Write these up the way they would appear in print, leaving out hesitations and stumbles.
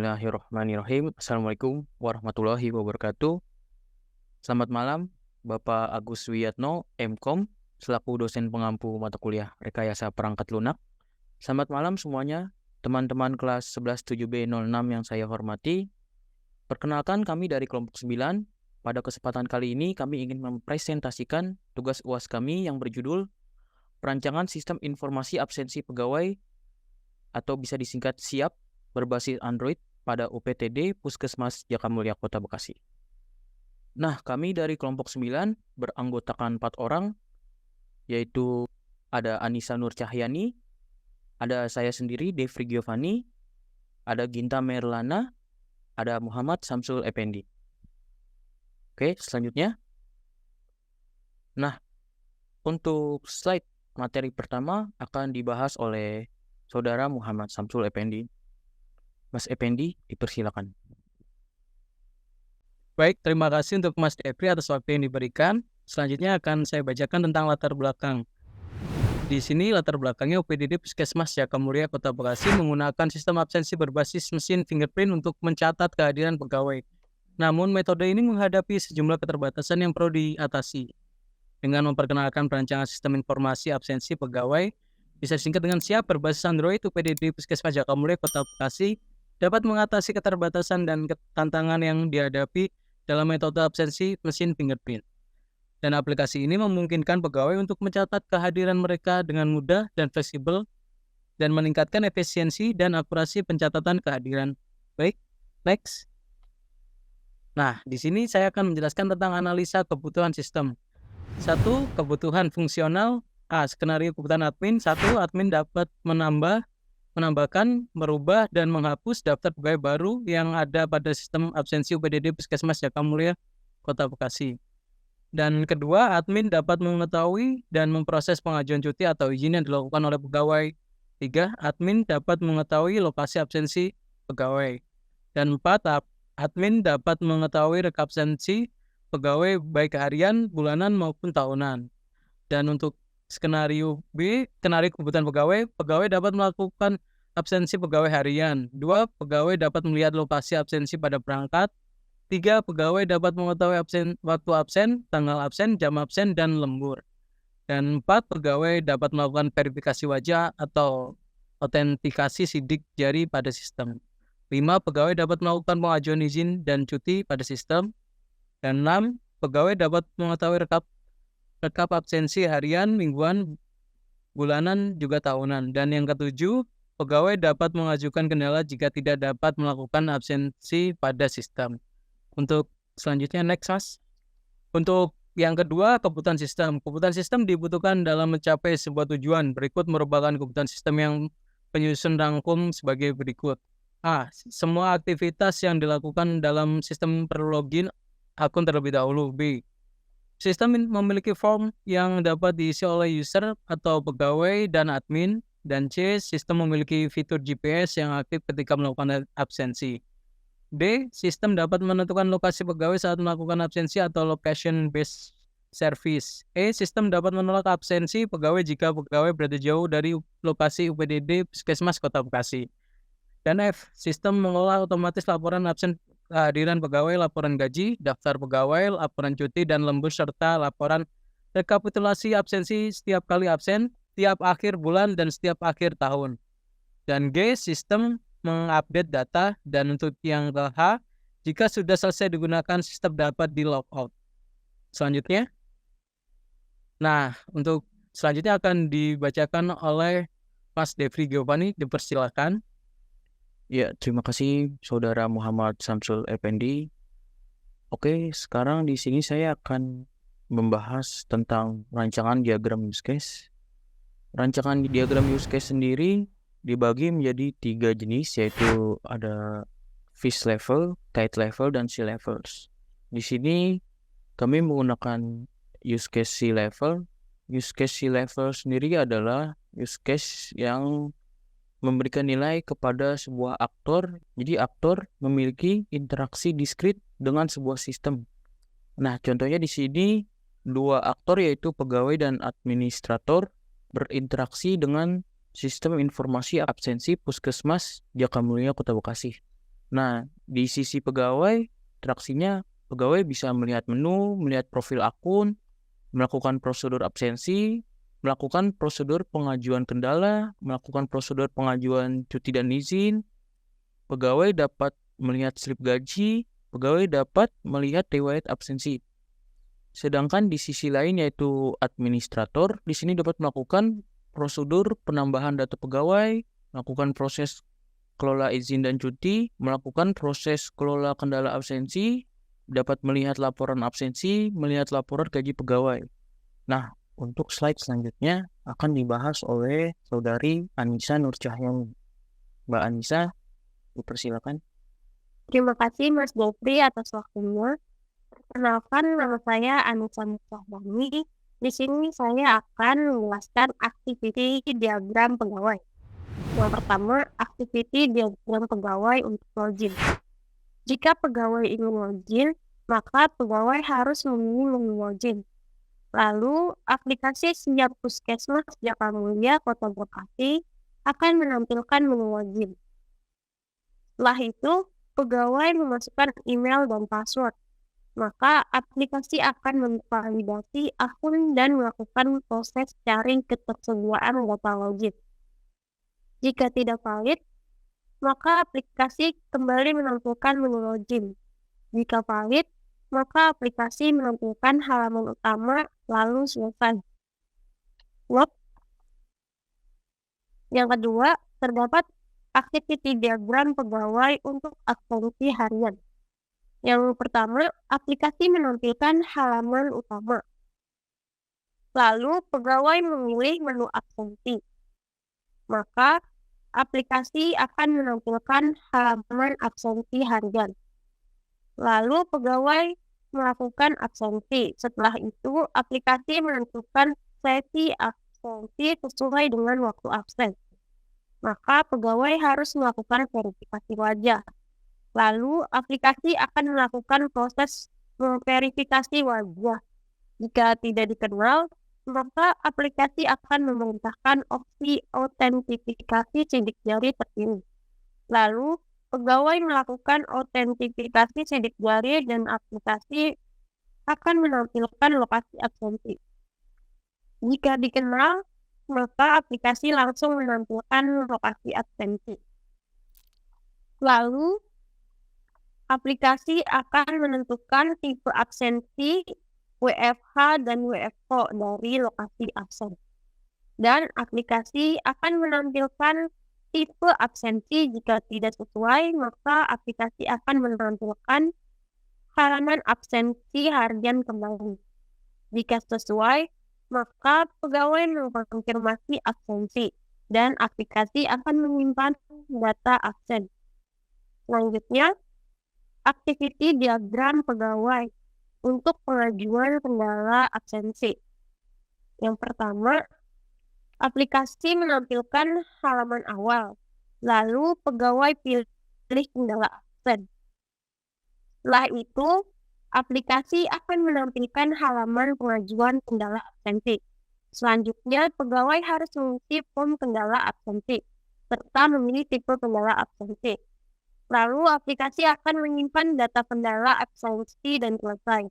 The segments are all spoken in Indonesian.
Bismillahirrahmanirrahim. Assalamualaikum warahmatullahi wabarakatuh. Selamat malam, Bapak Agus Wiyatno, MKom, selaku dosen pengampu mata kuliah Rekayasa Perangkat Lunak. Selamat malam semuanya, teman-teman kelas 11 7B06 yang saya hormati. Perkenalkan, kami dari kelompok 9. Pada kesempatan kali ini kami ingin mempresentasikan tugas UAS kami yang berjudul Perancangan Sistem Informasi Absensi Pegawai atau bisa disingkat SIAP berbasis Android pada UPTD Puskesmas Jakamulia Kota Bekasi. Nah, kami dari kelompok 9 beranggotakan 4 orang, yaitu ada Anissa Nur Cahyani, ada saya sendiri, Devri Giovanni, ada Ginta Merlana, ada Muhammad Samsul Effendi. Oke, selanjutnya. Nah, untuk slide materi pertama akan dibahas oleh Saudara Muhammad Samsul Effendi. Mas Effendi, dipersilakan. Baik, terima kasih untuk Mas Devri atas waktu yang diberikan. Selanjutnya akan saya bacakan tentang latar belakang. Di sini latar belakangnya UPTD Puskesmas Jakamulia Kota Bekasi menggunakan sistem absensi berbasis mesin fingerprint untuk mencatat kehadiran pegawai. Namun metode ini menghadapi sejumlah keterbatasan yang perlu diatasi. Dengan memperkenalkan perancangan sistem informasi absensi pegawai, bisa disingkat dengan SIAP berbasis Android, UPTD Puskesmas Jakamulia Kota Bekasi dapat mengatasi keterbatasan dan tantangan yang dihadapi dalam metode absensi mesin fingerprint. Dan aplikasi ini memungkinkan pegawai untuk mencatat kehadiran mereka dengan mudah dan fleksibel dan meningkatkan efisiensi dan akurasi pencatatan kehadiran. Baik, next. Nah, di sini saya akan menjelaskan tentang analisa kebutuhan sistem. 1. Kebutuhan fungsional. Skenario kebutuhan admin. 1. Admin dapat menambahkan, merubah, dan menghapus daftar pegawai baru yang ada pada sistem absensi UPTD Puskesmas Jakamulia Kota Bekasi. Dan kedua, admin dapat mengetahui dan memproses pengajuan cuti atau izin yang dilakukan oleh pegawai. 3. Admin dapat mengetahui lokasi absensi pegawai. Dan 4. Admin dapat mengetahui rekap absensi pegawai baik harian, bulanan, maupun tahunan. Dan untuk skenario B, skenario kebutuhan pegawai dapat melakukan absensi pegawai harian. 2. Pegawai dapat melihat lokasi absensi pada perangkat. 3. Pegawai dapat mengetahui waktu absen, tanggal absen, jam absen, dan lembur. Dan 4. Pegawai dapat melakukan verifikasi wajah atau autentikasi sidik jari pada sistem. 5. Pegawai dapat melakukan pengajuan izin dan cuti pada sistem. Dan 6. Pegawai dapat mengetahui rekap absensi harian, mingguan, bulanan, juga tahunan. Dan yang ketujuh, pegawai dapat mengajukan kendala jika tidak dapat melakukan absensi pada sistem. Untuk selanjutnya, next, Mas. Untuk yang kedua, kebutuhan sistem. Kebutuhan sistem dibutuhkan dalam mencapai sebuah tujuan. Berikut merupakan kebutuhan sistem yang penyusun rangkum sebagai berikut. Semua aktivitas yang dilakukan dalam sistem perlu login akun terlebih dahulu. B. Sistem memiliki form yang dapat diisi oleh user atau pegawai dan admin. Dan C. Sistem memiliki fitur GPS yang aktif ketika melakukan absensi. D. Sistem dapat menentukan lokasi pegawai saat melakukan absensi atau location based service. E. Sistem dapat menolak absensi pegawai jika pegawai berada jauh dari lokasi UPTD Puskesmas Kota Bekasi. Dan F. Sistem mengolah otomatis laporan absen kehadiran pegawai, laporan gaji, daftar pegawai, laporan cuti dan lembur, serta laporan rekapitulasi absensi setiap kali absen, setiap akhir bulan, dan setiap akhir tahun. Dan G. Sistem mengupdate data. Dan untuk yang H, jika sudah selesai digunakan, sistem dapat di logout. Selanjutnya. Nah, untuk selanjutnya akan dibacakan oleh Mas Devri Giovanni. Dipersilakan. Ya, terima kasih Saudara Muhammad Samsul Effendi. Oke, sekarang di sini saya akan membahas tentang rancangan diagram use case. Rancangan diagram use case sendiri dibagi menjadi 3 jenis, yaitu ada fish level, tide level, dan sea levels. Di sini kami menggunakan use case sea level. Use case sea level sendiri adalah use case yang memberikan nilai kepada sebuah aktor. Jadi aktor memiliki interaksi diskrit dengan sebuah sistem. Nah, contohnya di sini 2 aktor yaitu pegawai dan administrator berinteraksi dengan sistem informasi absensi Puskesmas Jakamulia Kota Bekasi. Nah, di sisi pegawai, interaksinya pegawai bisa melihat menu, melihat profil akun, melakukan prosedur absensi, melakukan prosedur pengajuan kendala, melakukan prosedur pengajuan cuti dan izin. Pegawai dapat melihat slip gaji, pegawai dapat melihat riwayat absensi. Sedangkan di sisi lain yaitu administrator, di sini dapat melakukan prosedur penambahan data pegawai, melakukan proses kelola izin dan cuti, melakukan proses kelola kendala absensi, dapat melihat laporan absensi, melihat laporan gaji pegawai. Nah, untuk slide selanjutnya akan dibahas oleh Saudari Anissa Nurcahyani. Mbak Anissa, dipersilakan. Terima kasih Mas Gopri atas waktunya. Perkenalkan, nama saya Anissa Nurcahyani. Di sini saya akan menjelaskan activity diagram pegawai. Yang pertama, activity diagram pegawai untuk login. Jika pegawai ingin login, maka pegawai harus memilih menu login. Lalu, aplikasi Siap Puskesmas Jakamulia Kota Bekasi akan menampilkan menu login. Setelah itu, pegawai memasukkan email dan password. Maka aplikasi akan memvalidasi akun dan melakukan proses cari ketersediaan data login. Jika tidak valid, maka aplikasi kembali menampilkan menu login. Jika valid, maka aplikasi menampilkan halaman utama lalu selesai. Yang kedua, terdapat activity diagram pegawai untuk absensi harian. Yang pertama, aplikasi menampilkan halaman utama. Lalu, pegawai memilih menu absensi. Maka, aplikasi akan menampilkan halaman absensi harian. Lalu, pegawai melakukan absensi. Setelah itu, aplikasi menentukan sesi absensi sesuai dengan waktu absen. Maka, pegawai harus melakukan verifikasi wajah. Lalu, aplikasi akan melakukan proses memverifikasi wajah. Jika tidak dikenal, maka aplikasi akan memerintahkan opsi autentifikasi sidik jari terpilih. Lalu, pegawai melakukan autentifikasi sidik jari dan aplikasi akan menampilkan lokasi absensi. Jika dikenal, maka aplikasi langsung menampilkan lokasi absensi. Lalu, aplikasi akan menentukan tipe absensi, WFH, dan WFO dari lokasi absen. Dan aplikasi akan menampilkan tipe absensi. Jika tidak sesuai, maka aplikasi akan menampilkan halaman absensi harian kembali. Jika sesuai, maka pegawai mengkonfirmasi absensi dan aplikasi akan menyimpan data absen. Selanjutnya, activity diagram pegawai untuk pengajuan kendala absensi. Yang pertama, aplikasi menampilkan halaman awal, lalu pegawai pilih kendala absen. Setelah itu, aplikasi akan menampilkan halaman pengajuan kendala absensi. Selanjutnya, pegawai harus mengisi form kendala absensi, serta memilih tipe kendala absensi. Lalu, aplikasi akan menyimpan data kendala absensi dan selesai.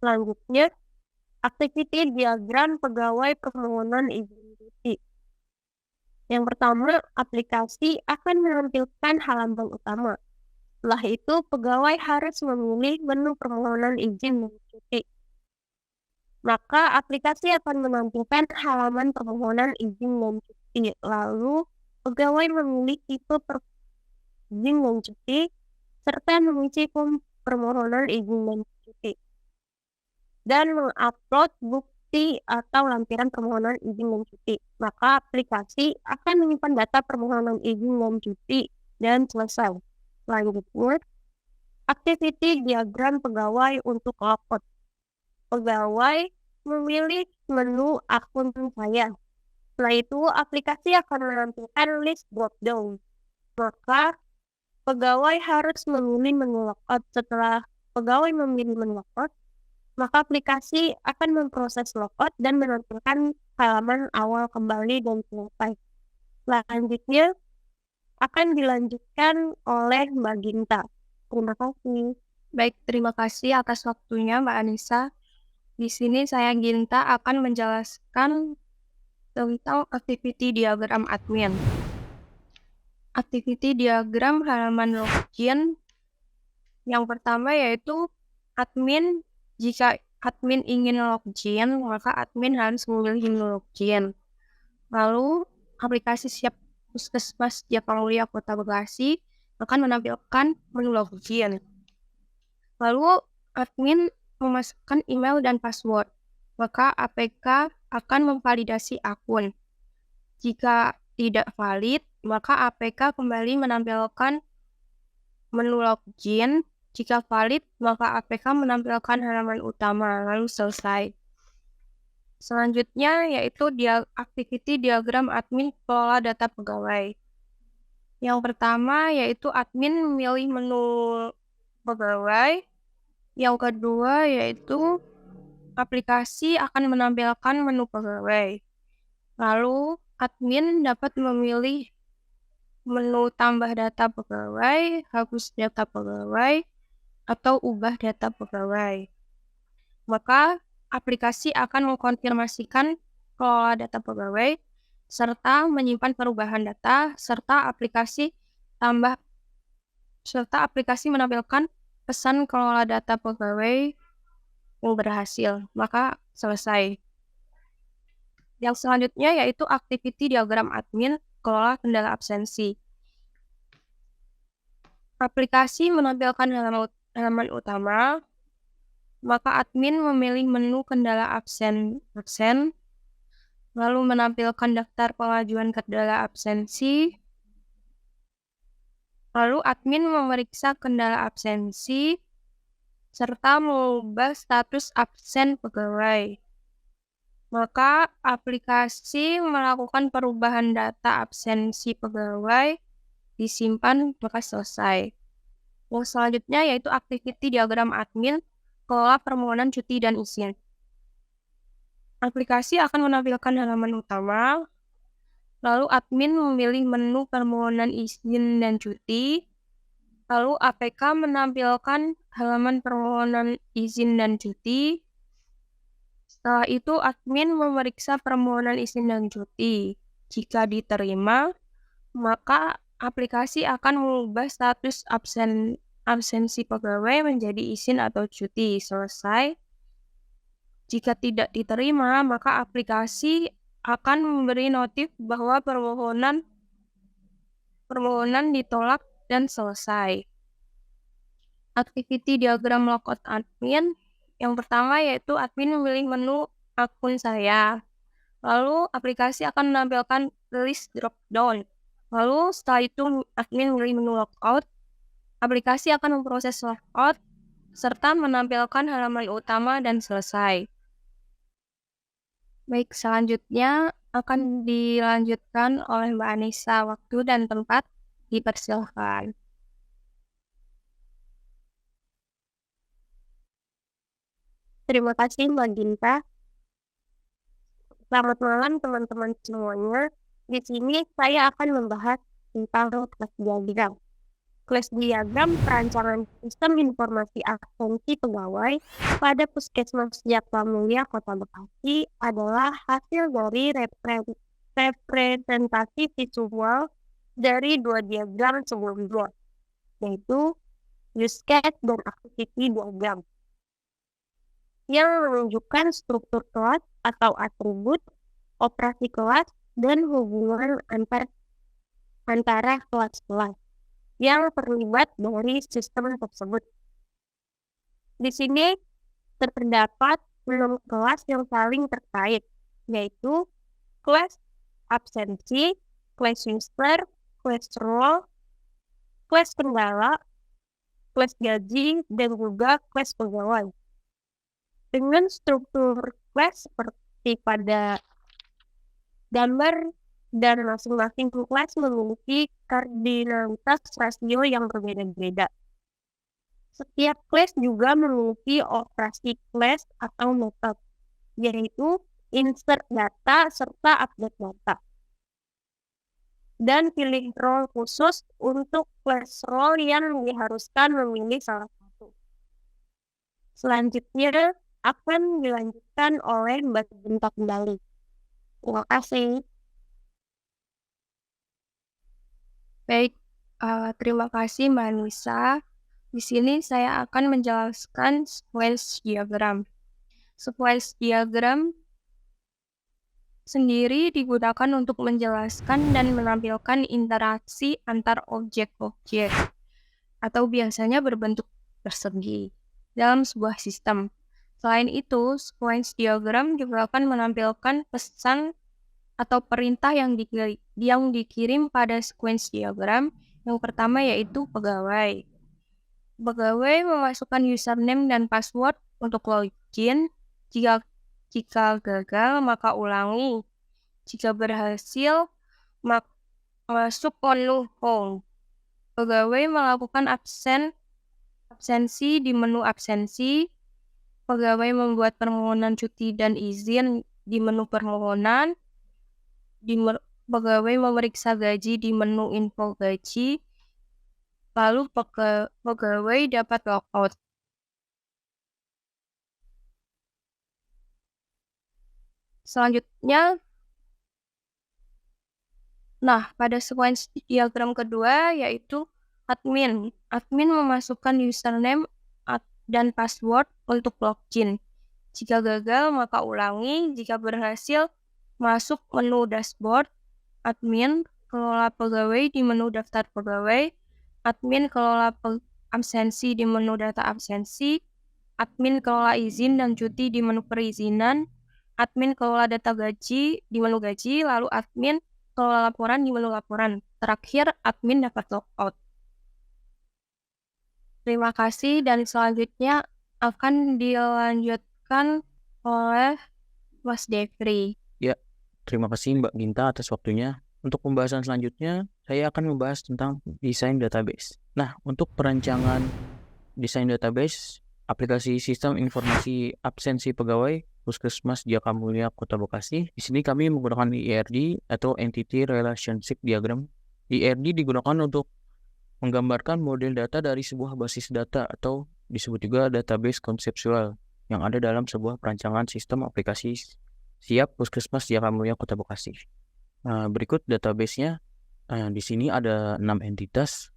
Selanjutnya, activity diagram pegawai permohonan izin cuti. Yang pertama, aplikasi akan menampilkan halaman utama. Setelah itu, pegawai harus memilih menu permohonan izin cuti. Maka, aplikasi akan menampilkan halaman permohonan izin dan cuti. Lalu, pegawai memilih tipe izin dan cuti, serta mengisi form permohonan izin dan cuti. Dan mengupload bukti atau lampiran permohonan izin dan cuti. Maka aplikasi akan menyimpan data permohonan izin dan cuti dan selesai. Selanjutnya, activity diagram pegawai untuk logout. Pegawai memilih menu akun saya. Setelah itu, aplikasi akan menampilkan list drop-down. Maka, pegawai harus memilih menu logout. Setelah pegawai memilih menu logout, maka aplikasi akan memproses logout dan menampilkan halaman awal kembali dan selesai. Selanjutnya, akan dilanjutkan oleh Mbak Ginta. Terima kasih. Baik, terima kasih atas waktunya Mbak Anissa. Di sini saya Ginta akan menjelaskan tentang activity diagram admin. Activity diagram halaman login yang pertama yaitu admin. Jika admin ingin login, maka admin harus memilih login. Lalu aplikasi Siap Puskesmas Jakamulia Kota Bekasi akan menampilkan menu login. Lalu admin memasukkan email dan password, maka APK akan memvalidasi akun. Jika tidak valid, maka APK kembali menampilkan menu login. Jika valid, maka APK menampilkan halaman utama, lalu selesai. Selanjutnya yaitu activity diagram admin kelola data pegawai. Yang pertama yaitu admin memilih menu pegawai. Yang kedua yaitu aplikasi akan menampilkan menu pegawai. Lalu admin dapat memilih menu tambah data pegawai, hapus data pegawai, atau ubah data pegawai. Maka aplikasi akan mengkonfirmasikan kelola data pegawai serta menyimpan perubahan data serta aplikasi menampilkan pesan kelola data pegawai yang berhasil, maka selesai. Yang selanjutnya yaitu activity diagram admin kelola kendala absensi. Aplikasi menampilkan halaman utama, maka admin memilih menu kendala absen, lalu menampilkan daftar pengajuan kendala absensi, lalu admin memeriksa kendala absensi, serta mengubah status absen pegawai. Maka aplikasi melakukan perubahan data absensi pegawai, disimpan, maka selesai. Yang selanjutnya yaitu activity diagram admin kelola permohonan cuti dan izin. Aplikasi akan menampilkan halaman utama, lalu admin memilih menu permohonan izin dan cuti, lalu APK menampilkan halaman permohonan izin dan cuti. Setelah itu admin memeriksa permohonan izin dan cuti. Jika diterima, maka aplikasi akan mengubah status absensi pegawai menjadi izin atau cuti. Selesai. Jika tidak diterima, maka aplikasi akan memberi notif bahwa permohonan ditolak dan selesai. Activity diagram logout admin. Yang pertama yaitu admin memilih menu akun saya. Lalu aplikasi akan menampilkan list drop down. Lalu setelah itu admin memilih menu logout. Aplikasi akan memproses logout serta menampilkan halaman utama dan selesai. Baik, selanjutnya akan dilanjutkan oleh Mbak Anissa. Waktu dan tempat dipersilahkan. Terima kasih Mbak Ginta. Selamat malam teman-teman semuanya. Di sini saya akan membahas tentang kelas diagram. Kelas diagram perancangan sistem informasi absensi pegawai pada Puskesmas Jakamulia Kota Bekasi adalah hasil dari representasi visual dari dua diagram sebelumnya, yaitu use case dan activity diagram, yang menunjukkan struktur kelas atau atribut, operasi kelas, dan hubungan antara kelas-kelas yang terlibat dari sistem tersebut. Di sini terdapat 6 kelas yang saling terkait, yaitu kelas absensi, kelas user, kelas role, kelas kendala, kelas gaji, dan juga kelas pegawai. Dengan struktur kelas seperti pada gambar, dan masing-masing kelas memiliki kardinalitas rasio yang berbeda-beda. Setiap kelas juga memiliki operasi kelas atau metode, yaitu insert data serta update data. dan pilih role khusus untuk class role yang diharuskan memilih salah satu. Selanjutnya akan dilanjutkan oleh Mbak Ginta kembali. Terima kasih. Baik, terima kasih Mbak Nisa. Di sini saya akan menjelaskan sequence diagram. Sequence diagram sendiri digunakan untuk menjelaskan dan menampilkan interaksi antar objek-objek atau biasanya berbentuk persegi dalam sebuah sistem. Selain itu, sequence diagram juga akan menampilkan pesan atau perintah yang dikirim pada sequence diagram. Yang pertama yaitu pegawai. Pegawai memasukkan username dan password untuk login. Jika gagal, maka ulangi. Jika berhasil, masuk menu home. Pegawai melakukan absensi di menu absensi. Pegawai membuat permohonan cuti dan izin di menu permohonan. Pegawai memeriksa gaji di menu info gaji. Lalu pegawai dapat logout. Selanjutnya, pada sequence diagram kedua yaitu admin. Admin memasukkan username dan password untuk login. Jika gagal, maka ulangi. Jika berhasil, masuk menu dashboard. Admin kelola pegawai di menu daftar pegawai. Admin kelola absensi di menu data absensi. Admin kelola izin dan cuti di menu perizinan. Admin kelola data gaji di menu gaji. Lalu admin kelola laporan di menu laporan. Terakhir, admin dapat logout. Terima kasih, dan selanjutnya akan dilanjutkan oleh Mas Devri. Ya, terima kasih Mbak Ginta atas waktunya. Untuk pembahasan selanjutnya, saya akan membahas tentang desain database. Nah, untuk perancangan desain database, aplikasi sistem informasi absensi pegawai Puskesmas Jaka Mulia Kota Bekasi. Di sini kami menggunakan ERD atau Entity Relationship Diagram. ERD digunakan untuk menggambarkan model data dari sebuah basis data atau disebut juga database konseptual yang ada dalam sebuah perancangan sistem aplikasi siap Puskesmas Jaka Mulia Kota Bekasi. Berikut database-nya. Di sini ada 6 entitas,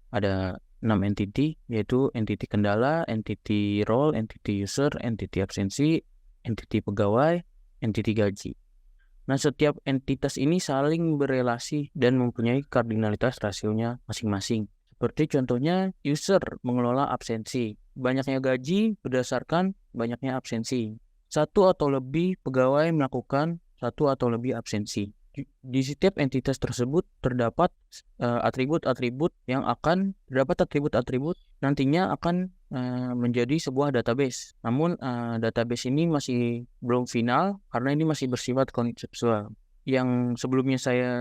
ada 6 entity, yaitu entity kendala, entity role, entity user, entity absensi, entity pegawai, entity gaji. Nah, setiap entitas ini saling berelasi dan mempunyai kardinalitas rasionya masing-masing. Seperti contohnya, user mengelola absensi. Banyaknya gaji berdasarkan banyaknya absensi. Satu atau lebih pegawai melakukan satu atau lebih absensi. Di setiap entitas tersebut terdapat atribut-atribut nantinya akan menjadi sebuah database. Namun database ini masih belum final karena ini masih bersifat konseptual. Yang sebelumnya saya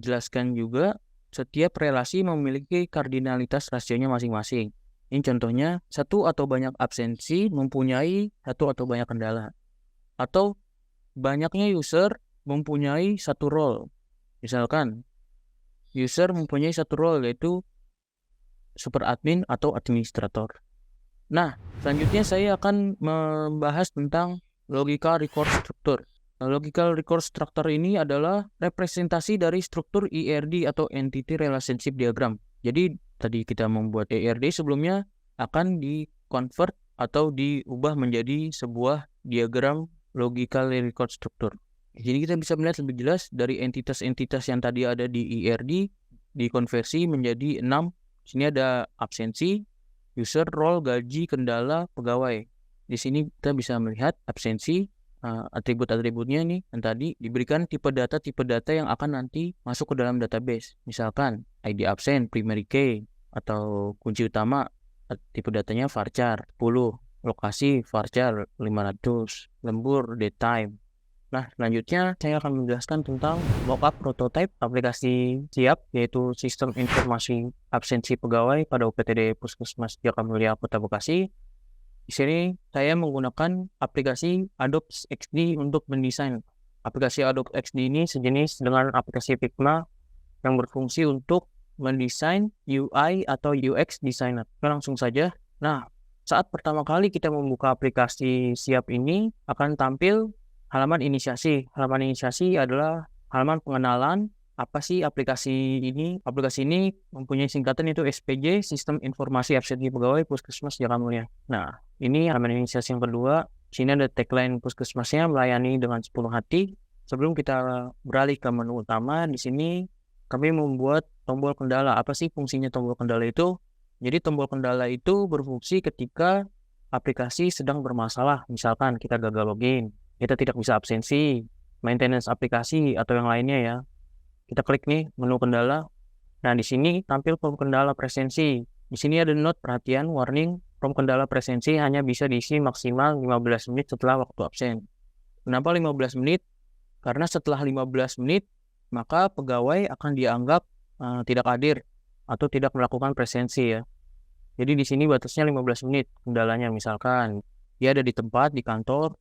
jelaskan juga, setiap relasi memiliki kardinalitas rasionya masing-masing. Ini contohnya, satu atau banyak absensi mempunyai satu atau banyak kendala. Atau banyaknya user mempunyai satu role. Misalkan, user mempunyai satu role yaitu super admin atau administrator. Nah, selanjutnya saya akan membahas tentang logical record structure. Logical record structure ini adalah representasi dari struktur ERD atau Entity Relationship Diagram. Jadi, tadi kita membuat ERD sebelumnya akan di-convert atau diubah menjadi sebuah diagram logical record structure. Jadi kita bisa melihat lebih jelas dari entitas-entitas yang tadi ada di ERD dikonversi menjadi 6. Sini ada absensi, user, role, gaji, kendala, pegawai. Di sini kita bisa melihat absensi, atribut-atributnya nih yang tadi diberikan tipe data yang akan nanti masuk ke dalam database. Misalkan ID absen, primary key, atau kunci utama, tipe datanya varchar 10, lokasi varchar 500, lembur, daytime. Nah, selanjutnya saya akan menjelaskan tentang mockup prototype aplikasi siap, yaitu sistem informasi absensi pegawai pada UPTD Puskesmas Jaka Mulia Kota Bekasi. Di sini saya menggunakan aplikasi Adobe XD untuk mendesain. Aplikasi Adobe XD ini sejenis dengan aplikasi Figma yang berfungsi untuk mendesain UI atau UX designer. Langsung saja. Nah, saat pertama kali kita membuka aplikasi Siap ini akan tampil halaman inisiasi. Halaman inisiasi adalah halaman pengenalan apa sih aplikasi ini. Aplikasi ini mempunyai singkatan yaitu SPJ, Sistem Informasi Absensi Pegawai Puskesmas Jaka Mulia. Nah, ini halaman inisiasi yang kedua. Sini ada tagline puskesmasnya, melayani dengan sepenuh hati. Sebelum kita beralih ke menu utama, di sini kami membuat tombol kendala. Apa sih fungsinya tombol kendala itu? Jadi tombol kendala itu berfungsi ketika aplikasi sedang bermasalah. Misalkan kita gagal login, kita tidak bisa absensi, maintenance aplikasi atau yang lainnya ya. Kita klik nih menu kendala. Nah, di sini tampil form kendala presensi. Di sini ada note perhatian, warning, form kendala presensi hanya bisa diisi maksimal 15 menit setelah waktu absen. Kenapa 15 menit? Karena setelah 15 menit, maka pegawai akan dianggap tidak hadir atau tidak melakukan presensi ya. Jadi di sini batasnya 15 menit kendalanya. Misalkan dia ada di tempat, di kantor,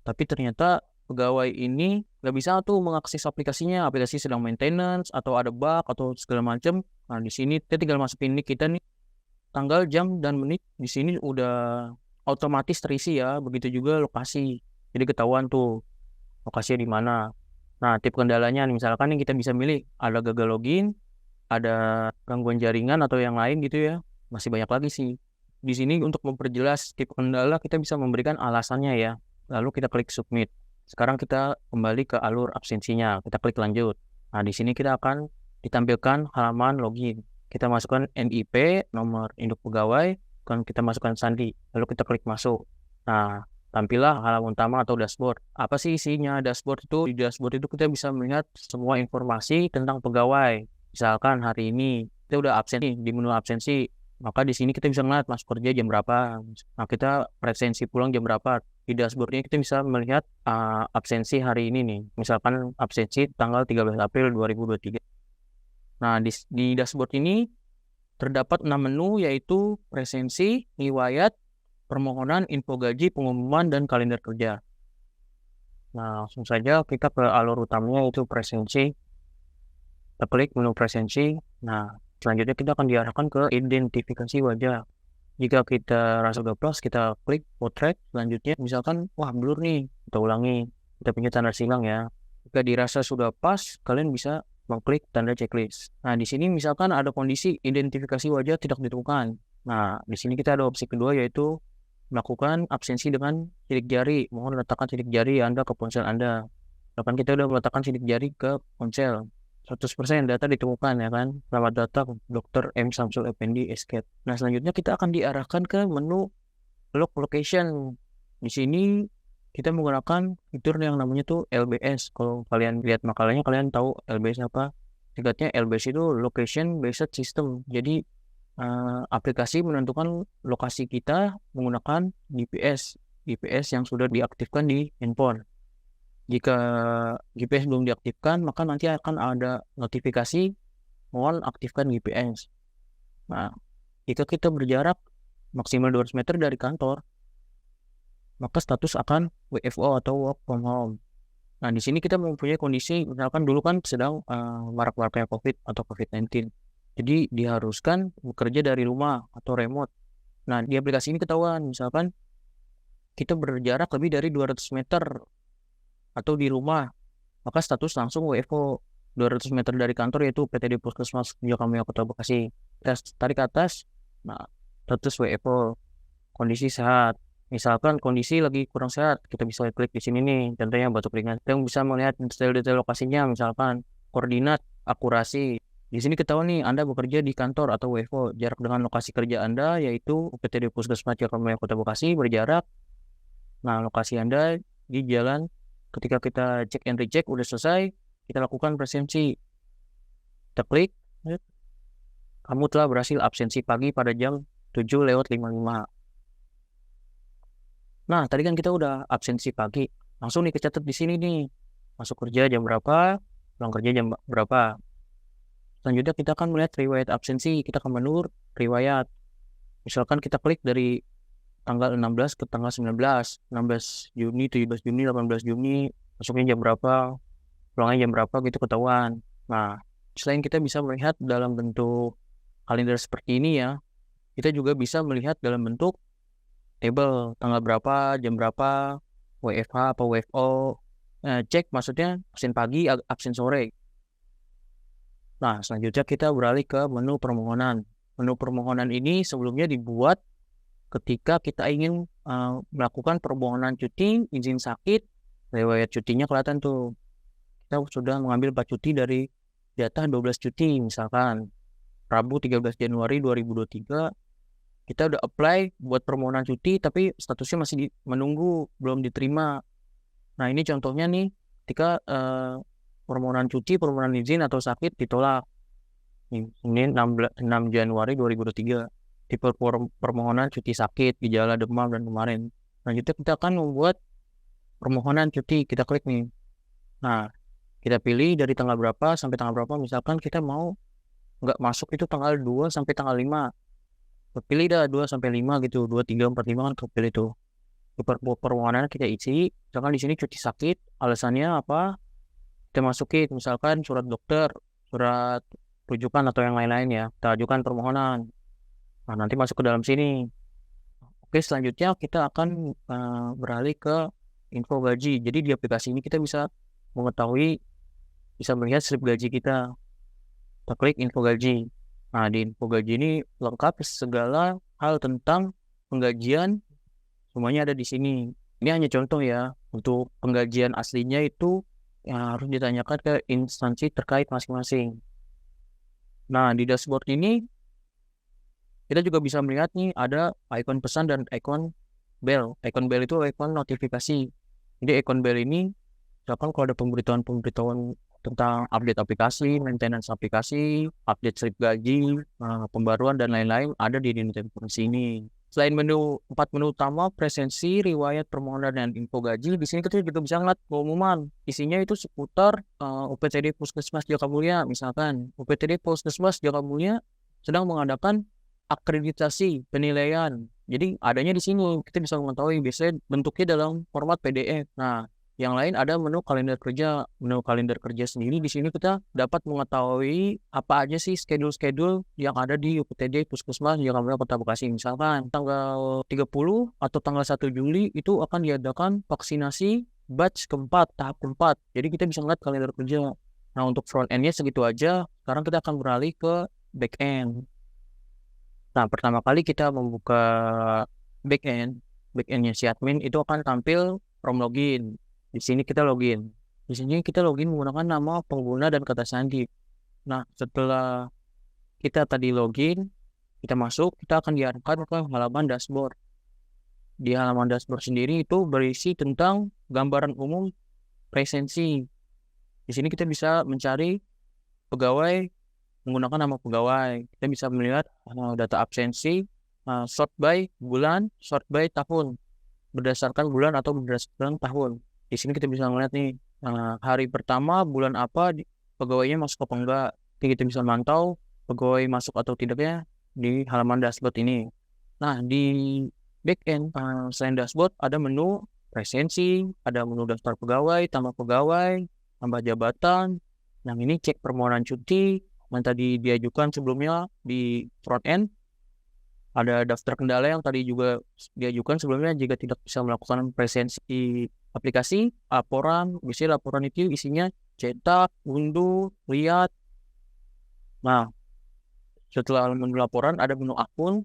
tapi ternyata pegawai ini nggak bisa tuh mengakses aplikasinya. Aplikasi sedang maintenance atau ada bug atau segala macam. Nah, di sini kita tinggal masukin nick kita nih, tanggal, jam, dan menit. Di sini udah otomatis terisi ya. Begitu juga lokasi. Jadi ketahuan tuh lokasinya di mana. Nah, tip kendalanya misalkan nih kita bisa milih ada gagal login, ada gangguan jaringan atau yang lain gitu ya. Masih banyak lagi sih. Di sini untuk memperjelas tip kendala kita bisa memberikan alasannya ya. Lalu kita klik submit. Sekarang kita kembali ke alur absensinya. Kita klik lanjut. Nah, di sini kita akan ditampilkan halaman login. Kita masukkan NIP, nomor induk pegawai, dan kita masukkan sandi. Lalu kita klik masuk. Nah, tampillah halaman utama atau dashboard. Apa sih isinya dashboard itu? Di dashboard itu kita bisa melihat semua informasi tentang pegawai. Misalkan hari ini kita udah absen nih di menu absensi, maka di sini kita bisa melihat masuk kerja jam berapa. Nah, kita presensi pulang jam berapa. Di dashboard ini kita bisa melihat absensi hari ini nih. Misalkan absensi tanggal 13 April 2023. Nah, di dashboard ini terdapat 6 menu yaitu presensi, riwayat, permohonan, info gaji, pengumuman, dan kalender kerja. Nah, langsung saja kita ke alur utamanya yaitu presensi. Kita klik menu presensi. Nah, selanjutnya kita akan diarahkan ke identifikasi wajah. Jika kita rasa udah plus, kita klik potret. Selanjutnya, misalkan, wah blur nih, kita ulangi. Kita punya tanda silang ya. Jika dirasa sudah pas, kalian bisa mengklik tanda checklist. Nah, di sini misalkan ada kondisi identifikasi wajah tidak ditemukan. Nah, di sini kita ada opsi kedua yaitu melakukan absensi dengan sidik jari. Mohon letakkan sidik jari Anda ke ponsel Anda. Bahkan kita udah meletakkan sidik jari ke ponsel. 100% data ditemukan ya kan. Selamat datang Dr. M. Samsul Effendi Escape. Nah, selanjutnya kita akan diarahkan ke menu log location. Di sini kita menggunakan fitur yang namanya tuh LBS. Kalau kalian lihat makalahnya, kalian tahu LBS apa? Singkatnya LBS itu Location Based System. Jadi aplikasi menentukan lokasi kita menggunakan GPS yang sudah diaktifkan di handphone. Jika GPS belum diaktifkan, maka nanti akan ada notifikasi mohon aktifkan GPS. Nah, jika kita berjarak maksimal 200 meter dari kantor, maka status akan WFO atau work from home. Nah, di sini kita mempunyai kondisi, misalkan dulu kan sedang marak-maraknya COVID atau COVID-19. Jadi diharuskan bekerja dari rumah atau remote. Nah, di aplikasi ini ketahuan, misalkan kita berjarak lebih dari 200 meter atau di rumah, maka status langsung WFO. 200 meter dari kantor yaitu PTD Puskesmas Jaka Mulia Kota Bekasi. Kita tarik ke atas, nah, status WFO, kondisi sehat. Misalkan kondisi lagi kurang sehat, kita bisa klik di sini nih, contohnya batuk ringan. Kita bisa melihat detail-detail lokasinya, misalkan koordinat, akurasi. Di sini ketahuan nih, Anda bekerja di kantor atau WFO. Jarak dengan lokasi kerja Anda yaitu UPTD Puskesmas Jaka Mulia Kota Bekasi berjarak. Nah, lokasi Anda di jalan. Ketika kita cek and recheck udah selesai, kita lakukan presensi. Kita klik, kamu telah berhasil absensi pagi pada jam 7:55. Nah, tadi kan kita udah absensi pagi. Langsung nih kecatat di sini nih. Masuk kerja jam berapa, pulang kerja jam berapa. Selanjutnya kita akan melihat riwayat absensi. Kita akan menu riwayat. Misalkan kita klik dari tanggal 16 ke tanggal 19. 16 Juni, 17 Juni, 18 Juni. Masuknya jam berapa, pulangnya jam berapa gitu ketahuan. Nah, selain kita bisa melihat dalam bentuk kalender seperti ini ya, kita juga bisa melihat dalam bentuk table tanggal berapa, jam berapa, WFH apa WFO. Cek maksudnya absen pagi, absen sore. Nah, selanjutnya kita beralih ke menu permohonan. Menu permohonan ini sebelumnya dibuat ketika kita ingin melakukan permohonan cuti, izin sakit, riwayat cutinya kelihatan tuh. Kita sudah mengambil 4 cuti dari jatah 12 cuti misalkan. Rabu 13 Januari 2023 kita udah apply buat permohonan cuti tapi statusnya masih menunggu, belum diterima. Nah, ini contohnya nih ketika permohonan cuti, permohonan izin atau sakit ditolak. Ini 6 Januari 2023. Tipe permohonan cuti sakit, gejala demam dan kemarin. Selanjutnya kita akan membuat permohonan cuti. Kita klik nih. Nah, kita pilih dari tanggal berapa sampai tanggal berapa. Misalkan kita mau nggak masuk itu tanggal 2 sampai tanggal 5. Pilih dah 2 sampai 5 gitu. 2, 3, 4, 5 kan kepilih tuh. Permohonan kita isi. Misalkan di sini cuti sakit. Alasannya apa? Kita masukin misalkan surat dokter, surat rujukan atau yang lain-lain ya. Kita ajukan permohonan. Nah, nanti masuk ke dalam sini. Oke, selanjutnya kita akan beralih ke info gaji. Jadi di aplikasi ini kita bisa mengetahui, bisa melihat slip gaji kita. Kita klik info gaji. Nah, di info gaji ini lengkap segala hal tentang penggajian, semuanya ada di sini. Ini hanya contoh ya. Untuk penggajian aslinya itu harus ditanyakan ke instansi terkait masing-masing. Nah, di dashboard ini kita juga bisa melihat nih ada ikon pesan dan ikon bell. Ikon bell itu ikon notifikasi. Jadi ikon bell ini misalkan kalau ada pemberitahuan tentang update aplikasi, maintenance aplikasi, update slip gaji, pembaruan dan lain-lain ada di notifikasi ini. Selain 4 menu utama, presensi, riwayat permohonan dan info gaji, di sini kita juga bisa ngeliat pengumuman. Isinya itu seputar UPTD Puskesmas Jakamulia, misalkan UPTD Puskesmas Jakamulia sedang mengadakan akreditasi penilaian. Jadi adanya di sini kita bisa mengetahui biasanya bentuknya dalam format PDF. Nah, yang lain ada menu kalender kerja. Menu kalender kerja sendiri di sini kita dapat mengetahui apa aja sih schedule yang ada di UPTD Puskesmas Jakamulia Kota Bekasi. Misalkan tanggal 30 atau tanggal 1 Juli itu akan diadakan vaksinasi batch keempat, tahap keempat. Jadi kita bisa melihat kalender kerja. Nah, untuk front end-nya segitu aja. Sekarang kita akan beralih ke back end. Nah, pertama kali kita membuka backend-nya si admin itu akan tampil from login. Di sini kita login. Di sini kita login menggunakan nama pengguna dan kata sandi. Nah, setelah kita tadi login, kita masuk, kita akan diarahkan ke halaman dashboard. Di halaman dashboard sendiri itu berisi tentang gambaran umum presensi. Di sini kita bisa mencari pegawai menggunakan nama pegawai. Kita bisa melihat data absensi, sort by bulan, sort by tahun, berdasarkan bulan atau berdasarkan tahun. Di sini kita bisa melihat nih hari pertama bulan apa pegawainya masuk apa enggak. Jadi kita bisa mantau pegawai masuk atau tidaknya di halaman dashboard ini. Nah, di backend selain dashboard ada menu presensi, ada menu daftar pegawai, tambah jabatan. Nah, ini cek permohonan cuti yang tadi diajukan sebelumnya di front end. Ada daftar kendala yang tadi juga diajukan sebelumnya jika tidak bisa melakukan presensi aplikasi, laporan. Biasanya laporan itu isinya cetak, unduh, lihat. Nah, setelah menu laporan ada menu akun.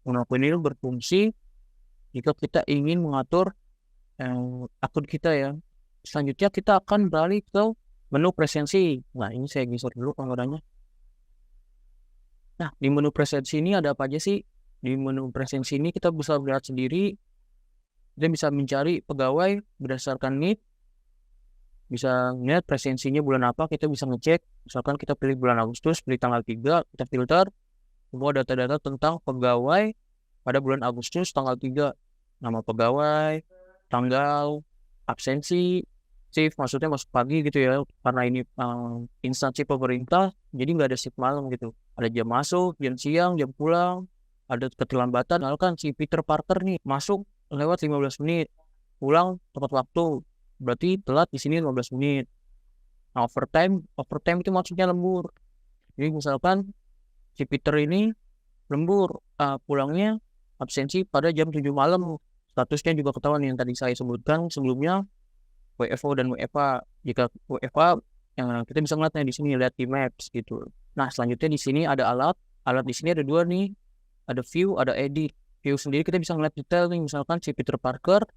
Menu akun ini berfungsi jika kita ingin mengatur akun kita ya. Selanjutnya kita akan beralih ke menu presensi. Nah, ini saya geser dulu penggunanya. Nah, di menu presensi ini ada apa aja sih? Di menu presensi ini kita bisa melihat sendiri. Kita bisa mencari pegawai berdasarkan need. Bisa melihat presensinya bulan apa, kita bisa ngecek. Misalkan kita pilih bulan Agustus, pilih tanggal 3, kita filter semua data-data tentang pegawai pada bulan Agustus tanggal 3. Nama pegawai, tanggal, absensi, shift, maksudnya masuk pagi gitu ya, karena ini instansi pemerintah, jadi nggak ada shift malam gitu. Ada jam masuk, jam siang, jam pulang, ada keterlambatan. Misalkan si Peter Parker nih masuk lewat 15 menit, pulang tepat waktu, berarti telat di sini 15 menit. Nah, overtime itu maksudnya lembur. Jadi misalkan si Peter ini lembur, pulangnya absensi pada jam 7 malam. Statusnya juga ketahuan yang tadi saya sebutkan sebelumnya, WFO dan WFA. Jika WFA, yang kita bisa ngeliatnya di sini, lihat di maps gitu. Nah, selanjutnya di sini ada alat di sini ada 2 nih, ada view, ada edit. View sendiri kita bisa ngeliat detail nih, misalkan si Peter Parker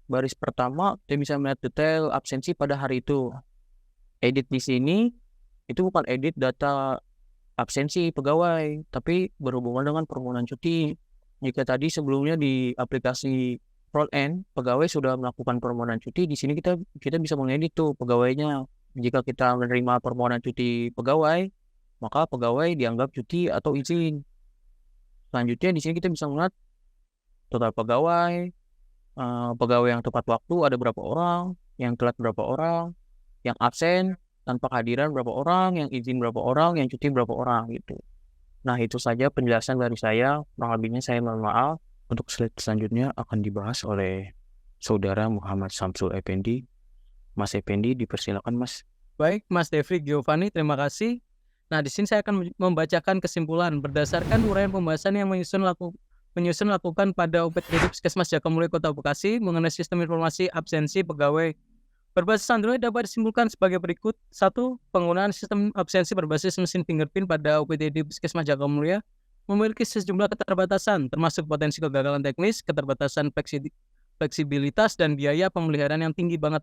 baris pertama kita bisa melihat detail absensi pada hari itu. Edit di sini itu bukan edit data absensi pegawai, tapi berhubungan dengan permohonan cuti. Jika tadi sebelumnya di aplikasi front end pegawai sudah melakukan permohonan cuti, di sini kita bisa mengedit tuh pegawainya. Jika kita menerima permohonan cuti pegawai, maka pegawai dianggap cuti atau izin. Selanjutnya di sini kita bisa melihat total pegawai, pegawai yang tepat waktu ada berapa orang, yang telat berapa orang, yang absen tanpa kehadiran berapa orang, yang izin berapa orang, yang cuti berapa orang gitu. Nah, itu saja penjelasan dari saya. Kurang lebihnya saya mohon maaf. Untuk slide selanjutnya akan dibahas oleh Saudara Muhammad Samsul Effendi. Mas Effendi, dipersilakan Mas. Baik, Mas Devri Giovanni, terima kasih. Nah, di sini saya akan membacakan kesimpulan berdasarkan uraian pembahasan yang menyusun lakukan pada UPTD Puskesmas Jagamulia Kota Bekasi mengenai sistem informasi absensi pegawai berbasis Android dapat disimpulkan sebagai berikut. 1. Penggunaan sistem absensi berbasis mesin fingerprint pada UPTD Puskesmas Jagamulia memiliki sejumlah keterbatasan, termasuk potensi kegagalan teknis, keterbatasan fleksibilitas, dan biaya pemeliharaan yang tinggi banget.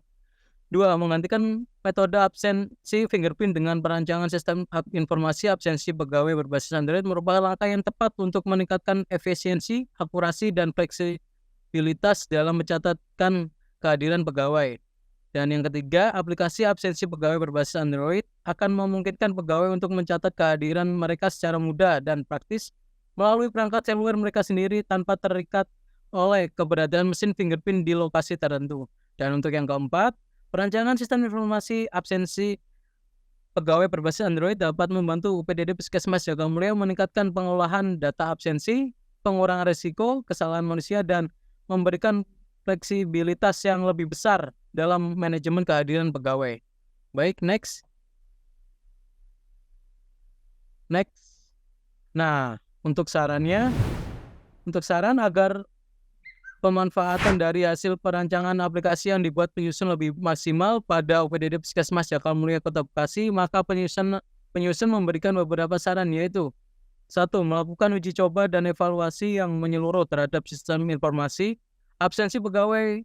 2. Menggantikan metode absensi fingerprint dengan perancangan sistem informasi absensi pegawai berbasis Android merupakan langkah yang tepat untuk meningkatkan efisiensi, akurasi, dan fleksibilitas dalam mencatatkan kehadiran pegawai. Dan yang ketiga, aplikasi absensi pegawai berbasis Android akan memungkinkan pegawai untuk mencatat kehadiran mereka secara mudah dan praktis melalui perangkat seluler mereka sendiri tanpa terikat oleh keberadaan mesin fingerprint di lokasi tertentu. Dan untuk yang keempat, perancangan sistem informasi absensi pegawai berbasis Android dapat membantu UPTD Puskesmas Jagamulia meningkatkan pengolahan data absensi, pengurangan risiko kesalahan manusia, dan memberikan fleksibilitas yang lebih besar dalam manajemen kehadiran pegawai. Baik, next. Nah, untuk saran agar pemanfaatan dari hasil perancangan aplikasi yang dibuat penyusun lebih maksimal pada UPTD Puskesmas Jagamulia Kota Bekasi, maka penyusun memberikan beberapa saran, yaitu 1. Melakukan uji coba dan evaluasi yang menyeluruh terhadap sistem informasi absensi pegawai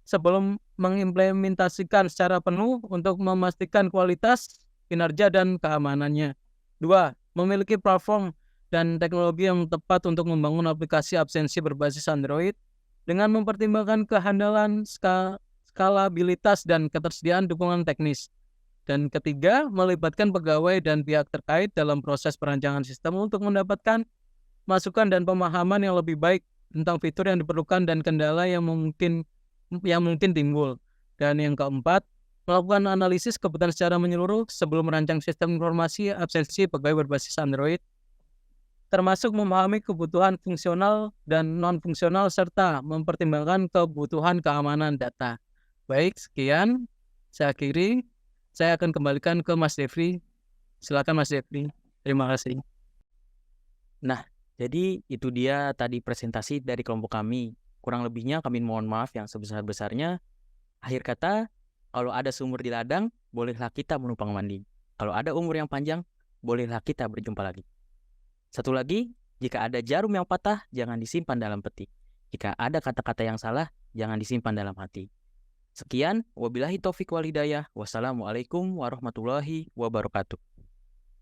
sebelum mengimplementasikan secara penuh untuk memastikan kualitas, kinerja, dan keamanannya. 2. Memiliki platform dan teknologi yang tepat untuk membangun aplikasi absensi berbasis Android dengan mempertimbangkan kehandalan, skalabilitas, dan ketersediaan dukungan teknis. Dan ketiga, melibatkan pegawai dan pihak terkait dalam proses perancangan sistem untuk mendapatkan masukan dan pemahaman yang lebih baik tentang fitur yang diperlukan dan kendala yang mungkin timbul. Dan yang keempat, melakukan analisis kebutuhan secara menyeluruh sebelum merancang sistem informasi absensi pegawai berbasis Android, termasuk memahami kebutuhan fungsional dan non-fungsional serta mempertimbangkan kebutuhan keamanan data. Baik, sekian. Saya akhiri. Saya akan kembalikan ke Mas Devri. Silakan Mas Devri. Terima kasih. Nah, jadi itu dia tadi presentasi dari kelompok kami. Kurang lebihnya kami mohon maaf yang sebesar-besarnya. Akhir kata, kalau ada sumur di ladang, bolehlah kita menumpang mandi. Kalau ada umur yang panjang, bolehlah kita berjumpa lagi. Satu lagi, jika ada jarum yang patah, jangan disimpan dalam peti. Jika ada kata-kata yang salah, jangan disimpan dalam hati. Sekian, wabillahi taufik wal hidayah. Wassalamualaikum warahmatullahi wabarakatuh.